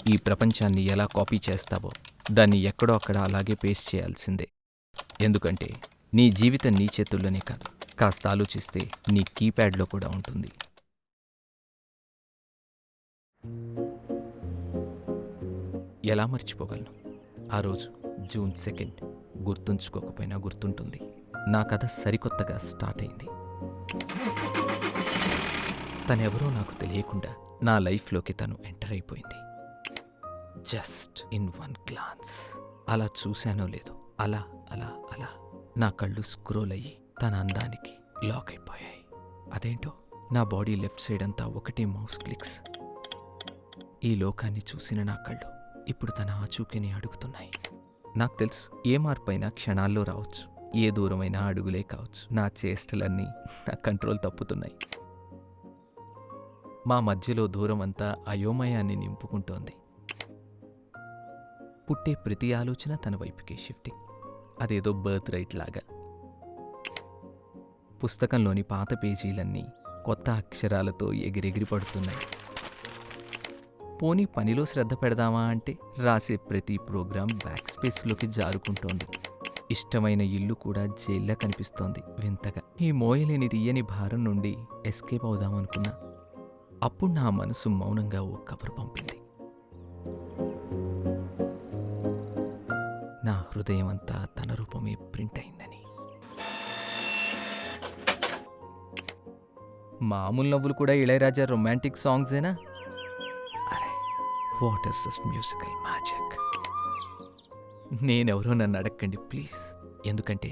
ఈ ప్రపంచాన్ని ఎలా కాపీ చేస్తావో దాన్ని ఎక్కడో అక్కడ అలాగే పేస్ట్ చేయాల్సిందే. ఎందుకంటే నీ జీవితం నీ చేతుల్లోనే కాదు, కాస్త ఆలోచిస్తే నీ కీప్యాడ్లో కూడా ఉంటుంది. ఎలా మర్చిపోగలను ఆ రోజు జూన్ 2. గుర్తుంచుకోకపోయినా గుర్తుంటుంది. నా కథ సరికొత్తగా స్టార్ట్ అయింది. తనెవరో నాకు తెలియకుండా నా లైఫ్లోకి తను ఎంటర్ అయిపోయింది. Just in one glance. అలా చూశానో లేదో అలా అలా అలా నా కళ్ళు స్క్రోల్ అయ్యి తన అందానికి లాక్ అయిపోయాయి. అదేంటో నా బాడీ లెఫ్ట్ సైడ్ అంతా ఒకటే మౌస్ క్లిక్స్. ఈ లోకాన్ని చూసిన నా కళ్ళు ఇప్పుడు తన ఆచూకీని అడుగుతున్నాయి. నాకు తెలుసు, ఏ మార్పైనా క్షణాల్లో రావచ్చు, ఏ దూరమైనా అడుగులే కావచ్చు. నా చేష్టలన్నీ నా కంట్రోల్ తప్పుతున్నాయి. మా మధ్యలో దూరం అంతా అయోమయాన్ని నింపుకుంటోంది. పుట్టే ప్రతి ఆలోచన తన వైపుకే షిఫ్టింగ్. అదేదో బర్త్ రైట్ లాగా. పుస్తకంలోని పాత పేజీలన్నీ కొత్త అక్షరాలతో ఎగిరెగిరి పడుతున్నాయి. పోనీ పనిలో శ్రద్ధ పెడదామా అంటే రాసే ప్రతి ప్రోగ్రాం బ్యాక్ స్పేస్లోకి జారుకుంటోంది. ఇష్టమైన ఇల్లు కూడా జైల్లా కనిపిస్తోంది వింతగా. ఈ మోయలేని తీయని భారం నుండి ఎస్కేప్ అవుదామనుకున్నా. అప్పుడు నా మనసు మౌనంగా ఓ కబురు పంపింది. నా హృదయం అంతా తన రూపమే ప్రింట్ అయిందని. మామూలు నవ్వులు కూడా ఇళయరాజా రొమాంటిక్ సాంగ్సేనా? అరే, what is this musical magic? నేనెవరో నన్ను అడగండి ప్లీజ్. ఎందుకంటే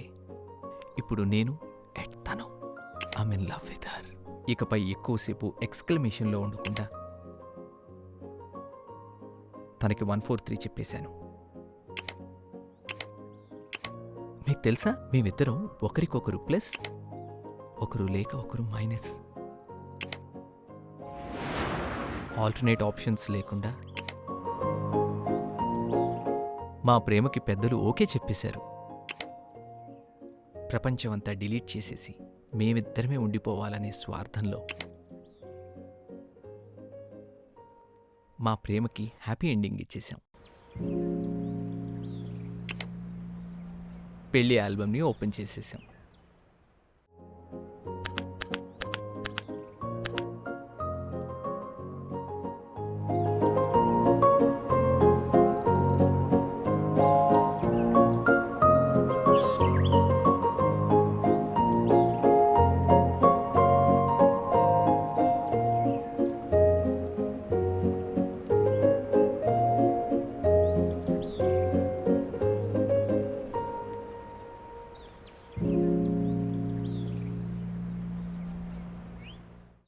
ఇప్పుడు నేను ఎట్ తను I'm in love with her. ఇకపై ఎక్కువసేపు ఎక్స్క్లమేషన్లో ఉండకుండా తనకి 143 చెప్పేశాను. మీకు తెలుసా, మేమిద్దరం ఒకరికొకరు ప్లస్, ఒకరు లేక ఒకరు మైనస్. ఆల్టర్నేట్ ఆప్షన్స్ లేకుండా మా ప్రేమకి పెద్దలు ఓకే చెప్పేశారు. ప్రపంచమంతా డిలీట్ చేసేసి మేమిద్దరమే ఉండిపోవాలనే స్వార్థంలో మా ప్రేమకి హ్యాపీ ఎండింగ్ ఇచ్చేశాం. పెళ్లి ఆల్బమ్ని ఓపెన్ చేసేసాం.